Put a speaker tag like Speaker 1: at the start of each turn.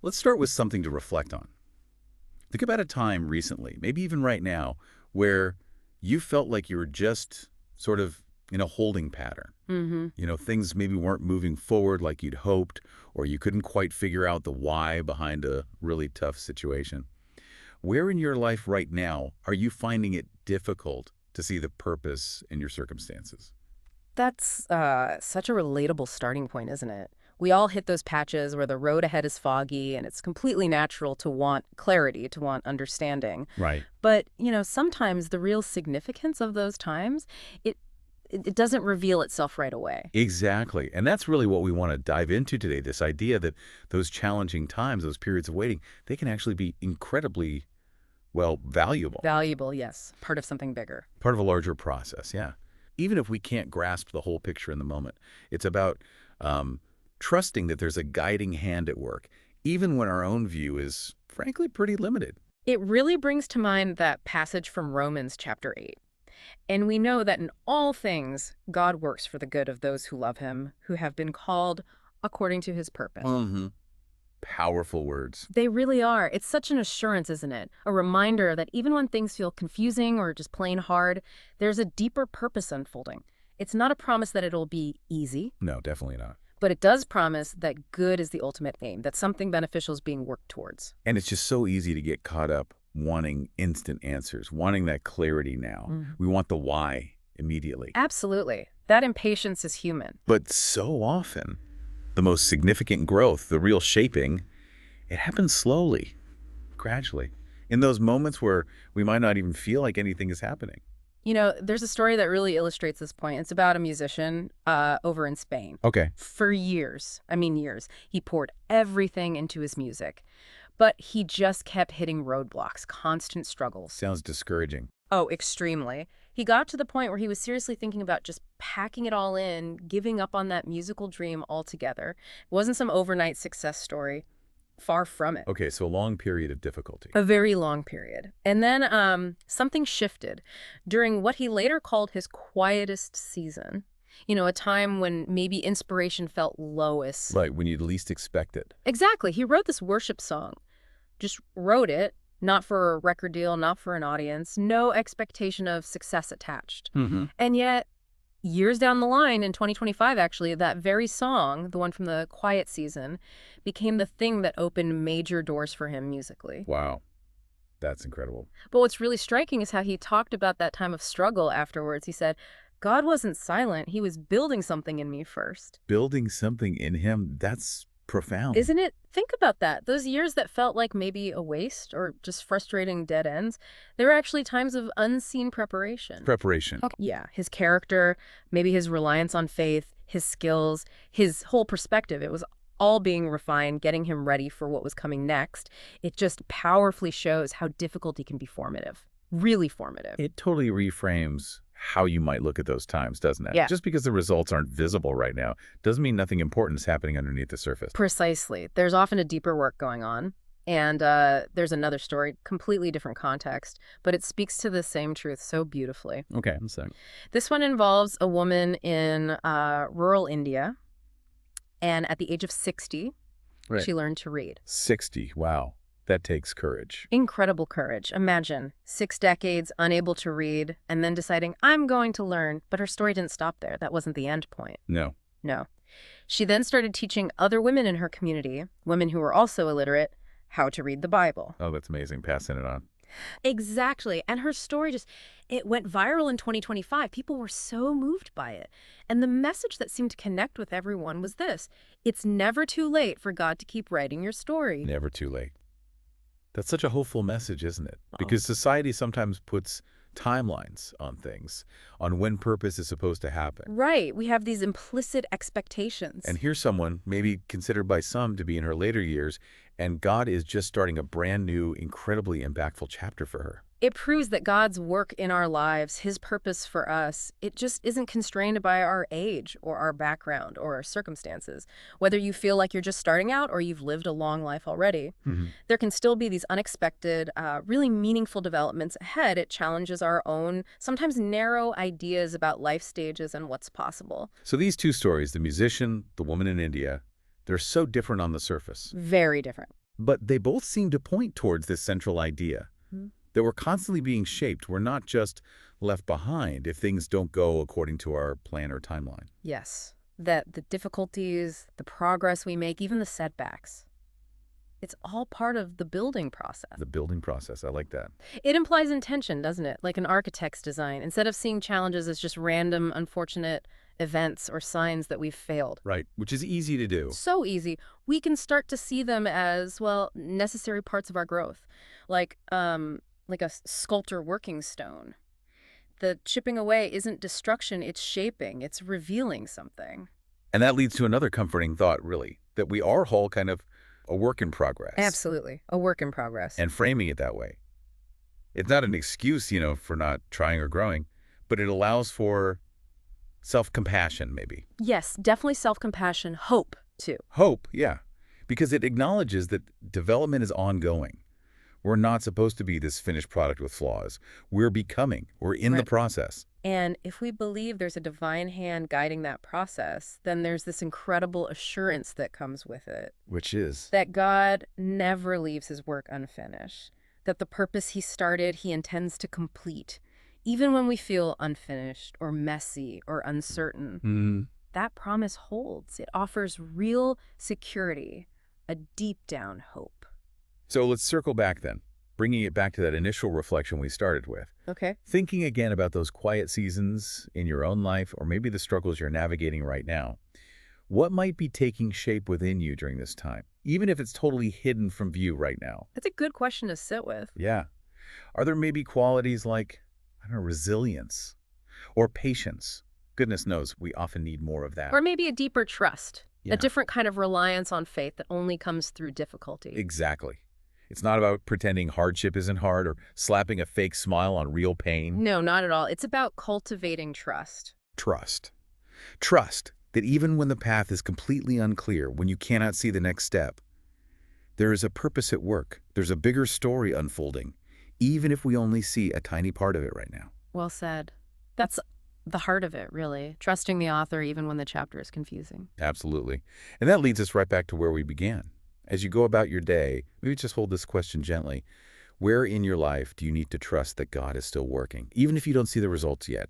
Speaker 1: Let's start with something to reflect on. Think about a time recently, maybe even right now, where you felt like you were just sort of in a holding pattern.
Speaker 2: Hmm.
Speaker 1: Things maybe weren't moving forward like you'd hoped, or you couldn't quite figure out the why behind a really tough situation. Where in your life right now are you finding it difficult to see the purpose in your circumstances?
Speaker 2: That's such a relatable starting point, isn't it? We all hit those patches where the road ahead is foggy, and it's completely natural to want clarity, to want understanding.
Speaker 1: Right.
Speaker 2: But sometimes the real significance of those times, it it doesn't reveal itself right away.
Speaker 1: Exactly. And that's really what we want to dive into today, this idea that those challenging times, those periods of waiting, they can actually be incredibly, well, valuable.
Speaker 2: Valuable, yes, part of something bigger.
Speaker 1: Part of a larger process, yeah. Even if we can't grasp the whole picture in the moment, it's about trusting that there's a guiding hand at work, even when our own view is, frankly, pretty limited.
Speaker 2: It really brings to mind that passage from Romans chapter 8. And we know that in all things, God works for the good of those who love him, who have been called according to his purpose.
Speaker 1: Mm-hmm. Powerful words.
Speaker 2: They really are. It's such an assurance, isn't it? A reminder that even when things feel confusing or just plain hard, there's a deeper purpose unfolding. It's not a promise that it'll be easy,
Speaker 1: No, definitely not.
Speaker 2: but it does promise that good is the ultimate aim, that something beneficial is being worked towards.
Speaker 1: And it's just so easy to get caught up wanting instant answers, wanting that clarity now.
Speaker 2: Mhm.
Speaker 1: We want the why immediately.
Speaker 2: Absolutely. That impatience is human.
Speaker 1: But so often, the most significant growth, the real shaping, it happens slowly, gradually, in those moments where we might not even feel like anything is happening.
Speaker 2: There's a story that really illustrates this point. It's about a musician over in Spain.
Speaker 1: Okay.
Speaker 2: For years, I mean years, he poured everything into his music. But he just kept hitting roadblocks, constant struggles.
Speaker 1: Sounds discouraging.
Speaker 2: Oh, extremely. He got to the point where he was seriously thinking about just packing it all in, giving up on that musical dream altogether. It wasn't some overnight success story. Far from it.
Speaker 1: Okay, so a long period of difficulty.
Speaker 2: A very long period. And then something shifted during what he later called his quietest season. A time when maybe inspiration felt lowest.
Speaker 1: Right, when you'd least expect it.
Speaker 2: Exactly. He wrote this worship song. Just wrote it, not for a record deal, not for an audience, no expectation of success attached.
Speaker 1: Mm-hmm.
Speaker 2: And yet, years down the line, in 2025 actually, that very song, the one from the quiet season, became the thing that opened major doors for him musically.
Speaker 1: Wow, that's incredible.
Speaker 2: But what's really striking is how he talked about that time of struggle afterwards. He said, God wasn't silent. He was building something in me first.
Speaker 1: Building something in him, that's profound.
Speaker 2: Isn't it? Think about that. Those years that felt like maybe a waste or just frustrating dead ends, they were actually times of unseen preparation.
Speaker 1: Preparation.
Speaker 2: Okay. Yeah, his character, maybe his reliance on faith, his skills, his whole perspective, it was all being refined, getting him ready for what was coming next. It just powerfully shows how difficulty can be formative, really formative.
Speaker 1: It totally reframes how you might look at those times, doesn't it?
Speaker 2: Yeah.
Speaker 1: Just because the results aren't visible right now doesn't mean nothing important is happening underneath the surface.
Speaker 2: Precisely. There's often a deeper work going on. And there's another story, completely different context, but it speaks to the same truth so beautifully.
Speaker 1: Okay, one sec.
Speaker 2: This one involves a woman in rural India, and at the age of 60,
Speaker 1: Right.
Speaker 2: she learned to read.
Speaker 1: 60, wow. That takes courage.
Speaker 2: Incredible courage. Imagine 6 decades unable to read and then deciding, I'm going to learn. But her story didn't stop there. That wasn't the end point.
Speaker 1: No.
Speaker 2: No. She then started teaching other women in her community, women who were also illiterate, how to read the Bible.
Speaker 1: Oh, that's amazing. Passing it on.
Speaker 2: Exactly. And her story it went viral in 2025. People were so moved by it. And the message that seemed to connect with everyone was this: it's never too late for God to keep writing your story.
Speaker 1: Never too late. That's such a hopeful message, isn't it?
Speaker 2: Oh.
Speaker 1: Because society sometimes puts timelines on things, on when purpose is supposed to happen.
Speaker 2: Right. We have these implicit expectations.
Speaker 1: And here's someone, maybe considered by some to be in her later years, and God is just starting a brand new, incredibly impactful chapter for her.
Speaker 2: It proves that God's work in our lives, his purpose for us, it just isn't constrained by our age or our background or our circumstances. Whether you feel like you're just starting out or you've lived a long life already, there can still be these unexpected, really meaningful developments ahead. It challenges our own, sometimes narrow ideas about life stages and what's possible.
Speaker 1: So these two stories, the musician, the woman in India, they're so different on the surface.
Speaker 2: Very different.
Speaker 1: But they both seem to point towards this central idea
Speaker 2: Mhm.
Speaker 1: that we're constantly being shaped. We're not just left behind if things don't go according to our plan or timeline.
Speaker 2: Yes. That the difficulties, the progress we make, even the setbacks, it's all part of the building process.
Speaker 1: The building process, I like that.
Speaker 2: It implies intention, doesn't it? Like an architect's design. Instead of seeing challenges as just random, unfortunate events or signs that we've failed.
Speaker 1: Right, which is easy to do.
Speaker 2: So easy. We can start to see them as, well, necessary parts of our growth. Like a sculptor working stone. The chipping away isn't destruction, it's shaping, it's revealing something.
Speaker 1: And that leads to another comforting thought, really, that we are all kind of a work in progress.
Speaker 2: Absolutely. A work in progress.
Speaker 1: And framing it that way. It's not an excuse, for not trying or growing, but it allows for self-compassion, maybe.
Speaker 2: Yes, definitely self-compassion, hope, too.
Speaker 1: Hope, yeah, because it acknowledges that development is ongoing. We're not supposed to be this finished product with flaws. We're becoming. We're in the
Speaker 2: Right.
Speaker 1: process.
Speaker 2: And if we believe there's a divine hand guiding that process, then there's this incredible assurance that comes with it.
Speaker 1: Which is?
Speaker 2: That God never leaves his work unfinished. That the purpose he started, he intends to complete. Even when we feel unfinished or messy or uncertain, that promise holds. It offers real security, a deep down hope.
Speaker 1: So let's circle back then, bringing it back to that initial reflection we started with.
Speaker 2: Okay.
Speaker 1: Thinking again about those quiet seasons in your own life, or maybe the struggles you're navigating right now. What might be taking shape within you during this time, even if it's totally hidden from view right now?
Speaker 2: That's a good question to sit with.
Speaker 1: Yeah. Are there maybe qualities like, I don't know, resilience or patience? Goodness knows we often need more of that.
Speaker 2: Or maybe a deeper trust,
Speaker 1: Yeah.
Speaker 2: a different kind of reliance on faith that only comes through difficulty.
Speaker 1: Exactly. It's not about pretending hardship isn't hard or slapping a fake smile on real pain.
Speaker 2: No, not at all. It's about cultivating trust.
Speaker 1: Trust. Trust that even when the path is completely unclear, when you cannot see the next step, there is a purpose at work. There's a bigger story unfolding, even if we only see a tiny part of it right now.
Speaker 2: Well said. That's the heart of it, really. Trusting the author even when the chapter is confusing.
Speaker 1: Absolutely. And that leads us right back to where we began. As you go about your day, maybe just hold this question gently. Where in your life do you need to trust that God is still working, even if you don't see the results yet?